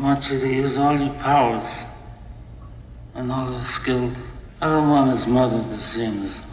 want you to use all your powers and all your skills. I don't want his mother to see him this way.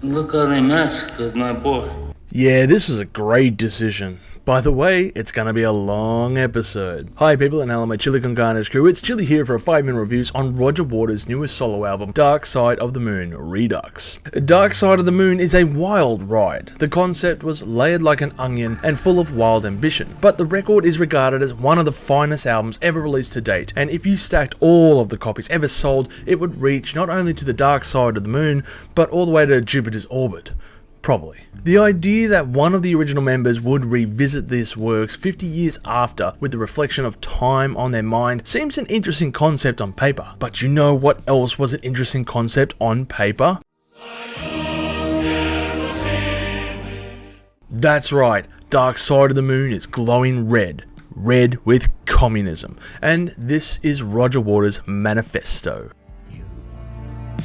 Look how they massacred my boy. Yeah, this was a great decision. By the way, it's gonna be a long episode. Hi people and hello my Chili Con Carne's crew, it's Chili here for a 5-minute reviews on Roger Waters' newest solo album, Dark Side of the Moon Redux. Dark Side of the Moon is a wild ride. The concept was layered like an onion and full of wild ambition, but the record is regarded as one of the finest albums ever released to date, and if you stacked all of the copies ever sold, it would reach not only to the dark side of the moon, but all the way to Jupiter's orbit. Probably. The idea that one of the original members would revisit this works 50 years after with the reflection of time on their mind seems an interesting concept on paper. But you know what else was an interesting concept on paper? That's right, Dark Side of the Moon is glowing red. Red with communism. And this is Roger Waters' manifesto. You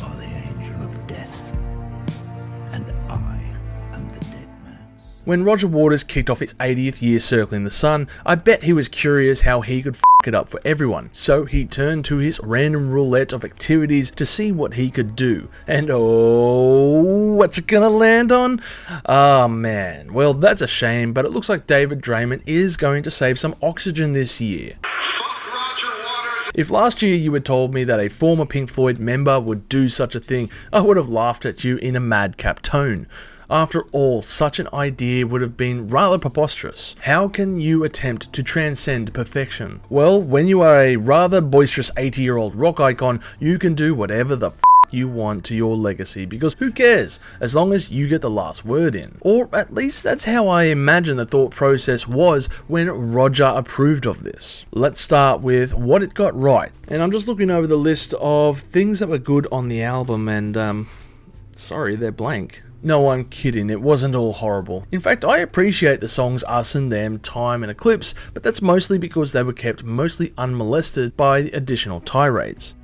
are the angel of death, and I am the dead man. When Roger Waters kicked off his 80th year circling the sun, I bet he was curious how he could f*** it up for everyone. So he turned to his random roulette of activities to see what he could do. And oh, what's it gonna land on? Ah man, well that's a shame, but it looks like David Draymond is going to save some oxygen this year. If last year you had told me that a former Pink Floyd member would do such a thing, I would have laughed at you in a madcap tone. After all, such an idea would have been rather preposterous. How can you attempt to transcend perfection? Well, when you are a rather boisterous 80-year-old rock icon, you can do whatever the f*** you want to your legacy, because who cares, as long as you get the last word in. Or at least that's how I imagine the thought process was when Roger approved of this. Let's start with what it got right. And I'm just looking over the list of things that were good on the album and sorry, they're blank. No, I'm kidding, it wasn't all horrible. In fact, I appreciate the songs Us and Them, Time and Eclipse, but that's mostly because they were kept mostly unmolested by the additional tirades.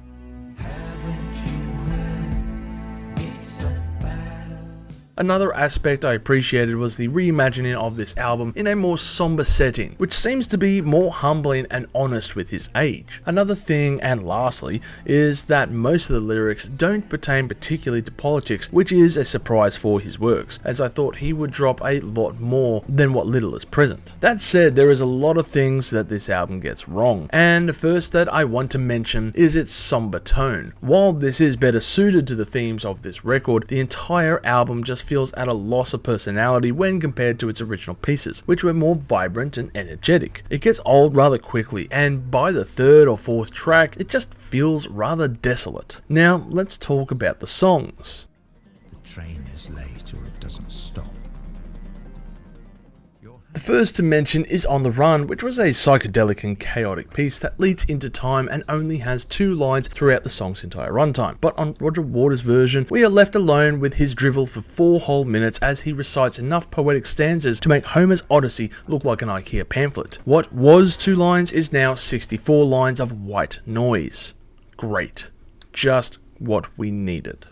Another aspect I appreciated was the reimagining of this album in a more somber setting, which seems to be more humbling and honest with his age. Another thing, and lastly, is that most of the lyrics don't pertain particularly to politics, which is a surprise for his works, as I thought he would drop a lot more than what little is present. That said, there is a lot of things that this album gets wrong, and the first that I want to mention is its somber tone. While this is better suited to the themes of this record, the entire album just feels at a loss of personality when compared to its original pieces, which were more vibrant and energetic. It gets old rather quickly, and by the third or fourth track, it just feels rather desolate. Now, let's talk about the songs. The train is late or it doesn't stop. The first to mention is On the Run, which was a psychedelic and chaotic piece that leads into time and only has 2 lines throughout the song's entire runtime. But on Roger Waters' version, we are left alone with his drivel for 4 whole minutes as he recites enough poetic stanzas to make Homer's Odyssey look like an IKEA pamphlet. What was 2 lines is now 64 lines of white noise. Great. Just what we needed.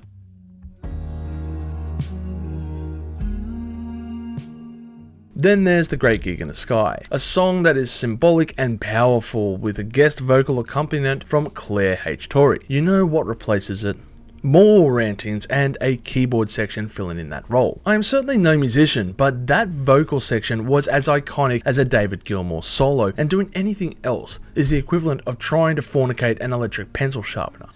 Then there's The Great Gig in the Sky, a song that is symbolic and powerful with a guest vocal accompaniment from Claire H. Torrey. You know what replaces it? More rantings and a keyboard section filling in that role. I am certainly no musician, but that vocal section was as iconic as a David Gilmour solo, and doing anything else is the equivalent of trying to fornicate an electric pencil sharpener.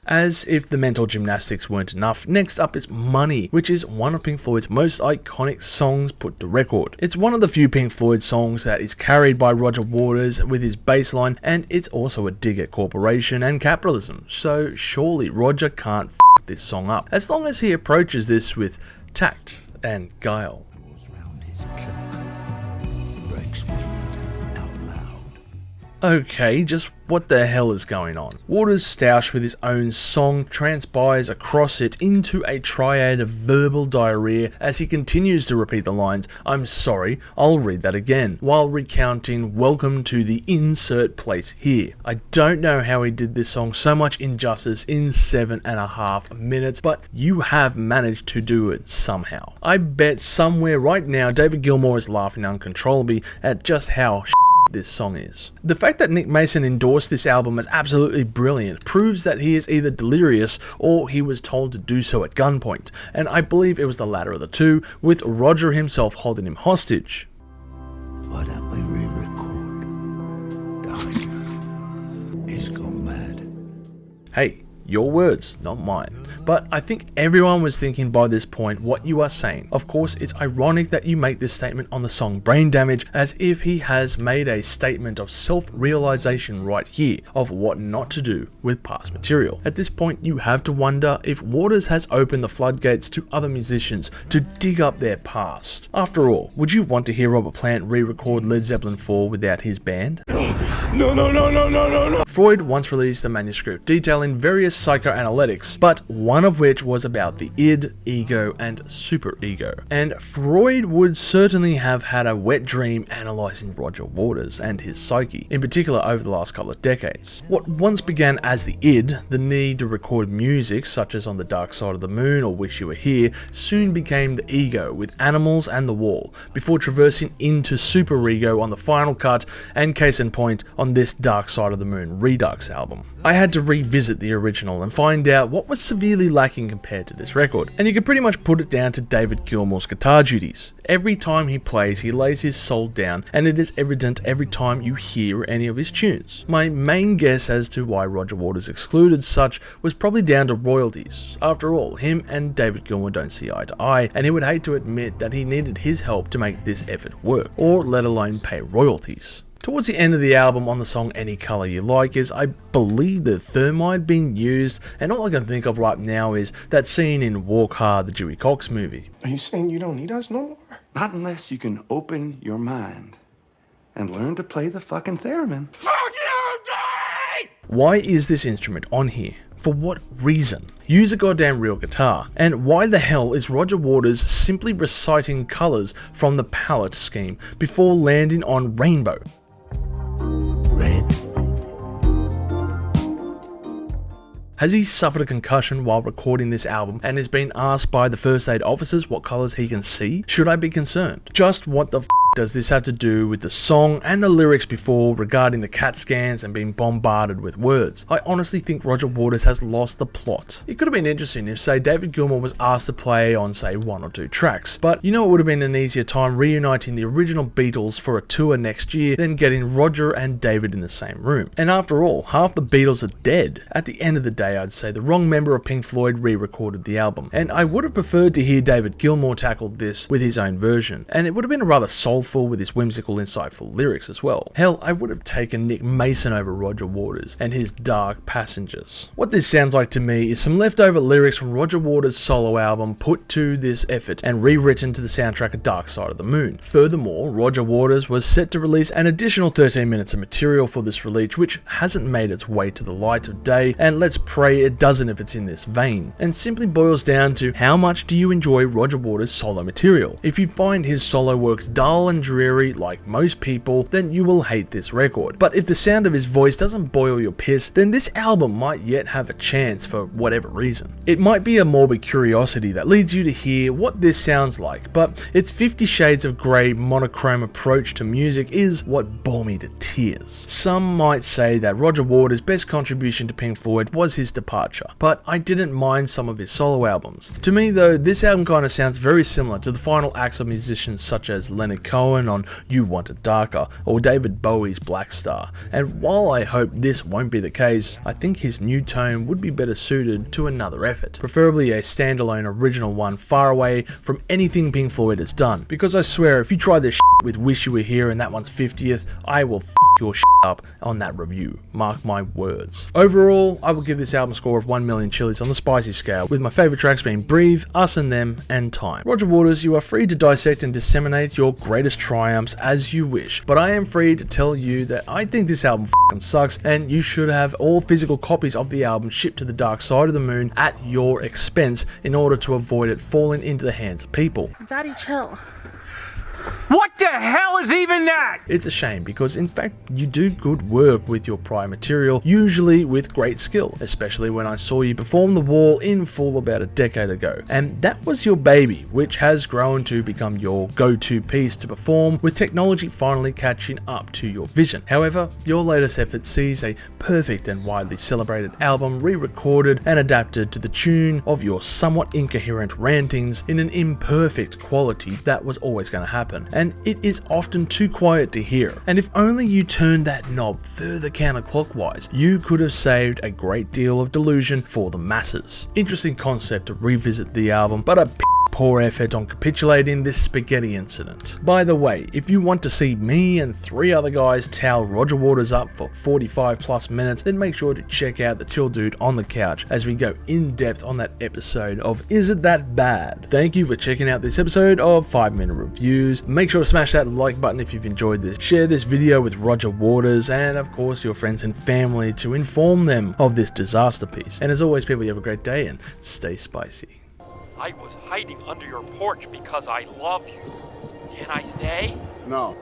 As if the mental gymnastics weren't enough, next up is Money, which is one of Pink Floyd's most iconic songs put to record. It's one of the few Pink Floyd songs that is carried by Roger Waters with his bass line, and it's also a dig at corporation and capitalism, so surely Roger can't f*** this song up, as long as he approaches this with tact and guile. Okay, just what the hell is going on? Waters, stoush with his own song, transpires across it into a triad of verbal diarrhea as he continues to repeat the lines, "I'm sorry, I'll read that again," while recounting, "Welcome to the insert place here." I don't know how he did this song so much injustice in 7.5 minutes, but you have managed to do it somehow. I bet somewhere right now David Gilmour is laughing uncontrollably at just how this song is. The fact that Nick Mason endorsed this album as absolutely brilliant proves that he is either delirious or he was told to do so at gunpoint, and I believe it was the latter of the two, with Roger himself holding him hostage. Why don't we re-record? He's gone mad. Hey, your words, not mine. But I think everyone was thinking by this point what you are saying. Of course, it's ironic that you make this statement on the song Brain Damage, as if he has made a statement of self-realization right here of what not to do with past material. At this point, you have to wonder if Waters has opened the floodgates to other musicians to dig up their past. After all, would you want to hear Robert Plant re-record Led Zeppelin 4 without his band? No. Freud once released a manuscript detailing various psychoanalytics, but one of which was about the id, ego, and superego. And Freud would certainly have had a wet dream analysing Roger Waters and his psyche, in particular over the last couple of decades. What once began as the id, the need to record music such as On the Dark Side of the Moon or Wish You Were Here, soon became the ego with Animals and The Wall, before traversing into superego on the final cut, and case in point on this Dark Side of the Moon Redux album. I had to revisit the original and find out what was severely lacking compared to this record, and you can pretty much put it down to David Gilmour's guitar duties. Every time he plays, he lays his soul down, and it is evident every time you hear any of his tunes. My main guess as to why Roger Waters excluded such was probably down to royalties. After all, him and David Gilmour don't see eye to eye, and he would hate to admit that he needed his help to make this effort work, or let alone pay royalties. Towards the end of the album on the song Any Colour You Like is, I believe, the thermite being used, and all I can think of right now is that scene in Walk Hard, the Dewey Cox movie. Are you saying you don't need us no more? Not unless you can open your mind and learn to play the fucking theremin. Fuck you, Dave! Why is this instrument on here? For what reason? Use a goddamn real guitar. And why the hell is Roger Waters simply reciting colours from the palette scheme before landing on rainbow? Red. Has he suffered a concussion while recording this album and has been asked by the first aid officers what colours he can see? Should I be concerned? Just what the does this have to do with the song and the lyrics before regarding the CAT scans and being bombarded with words? I honestly think Roger Waters has lost the plot. It could have been interesting if, say, David Gilmour was asked to play on, say, 1 or 2 tracks, but you know it would have been an easier time reuniting the original Beatles for a tour next year than getting Roger and David in the same room. And after all, half the Beatles are dead. At the end of the day, I'd say the wrong member of Pink Floyd re-recorded the album, and I would have preferred to hear David Gilmour tackle this with his own version, and it would have been a rather soulful with his whimsical, insightful lyrics as well. Hell, I would have taken Nick Mason over Roger Waters and his dark passengers. What this sounds like to me is some leftover lyrics from Roger Waters' solo album put to this effort and rewritten to the soundtrack of Dark Side of the Moon. Furthermore, Roger Waters was set to release an additional 13 minutes of material for this release, which hasn't made its way to the light of day, and let's pray it doesn't if it's in this vein, and simply boils down to how much do you enjoy Roger Waters' solo material. If you find his solo works dull and dreary like most people, then you will hate this record. But if the sound of his voice doesn't boil your piss, then this album might yet have a chance for whatever reason. It might be a morbid curiosity that leads you to hear what this sounds like, but its 50 Shades of Grey monochrome approach to music is what bore me to tears. Some might say that Roger Waters' best contribution to Pink Floyd was his departure, but I didn't mind some of his solo albums. To me though, this album kind of sounds very similar to the final acts of musicians such as Leonard Cohen on You Want It Darker or David Bowie's Black Star, and while I hope this won't be the case, I think his new tone would be better suited to another effort, preferably a standalone original one far away from anything Pink Floyd has done, because I swear if you try this with Wish You Were Here and that one's 50th, I will your up on that review, mark my words. Overall, I will give this album a score of 1 million chilies on the spicy scale, with my favourite tracks being Breathe, Us and Them, and Time. Roger Waters, you are free to dissect and disseminate your greatest greatest triumphs as you wish, but I am free to tell you that I think this album fucking sucks, and you should have all physical copies of the album shipped to the dark side of the moon at your expense in order to avoid it falling into the hands of people. Daddy, chill. What the hell is even that? It's a shame because in fact you do good work with your prior material, usually with great skill, especially when I saw you perform The Wall in full about a decade ago. And that was your baby, which has grown to become your go-to piece to perform, with technology finally catching up to your vision. However, your latest effort sees a perfect and widely celebrated album re-recorded and adapted to the tune of your somewhat incoherent rantings in an imperfect quality that was always going to happen. And it is often too quiet to hear. And if only you turned that knob further counterclockwise, you could have saved a great deal of delusion for the masses. Interesting concept to revisit the album, but a poor effort on capitulating this spaghetti incident. By the way, if you want to see me and 3 other guys towel Roger Waters up for 45 plus minutes, then make sure to check out the Chill Dude on the Couch as we go in depth on that episode of Is It That Bad? Thank you for checking out this episode of 5-Minute Reviews. Make sure to smash that like button if you've enjoyed this. Share this video with Roger Waters and of course your friends and family to inform them of this disaster piece. And as always, people, you have a great day and stay spicy. I was hiding under your porch because I love you. Can I stay? No.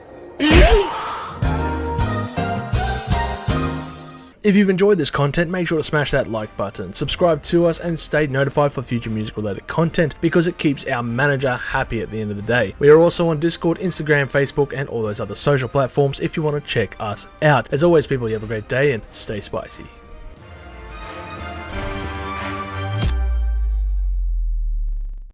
If you've enjoyed this content, make sure to smash that like button, subscribe to us, and stay notified for future music related content because it keeps our manager happy at the end of the day. We are also on Discord, Instagram, Facebook, and all those other social platforms if you want to check us out. As always, people, you have a great day and stay spicy.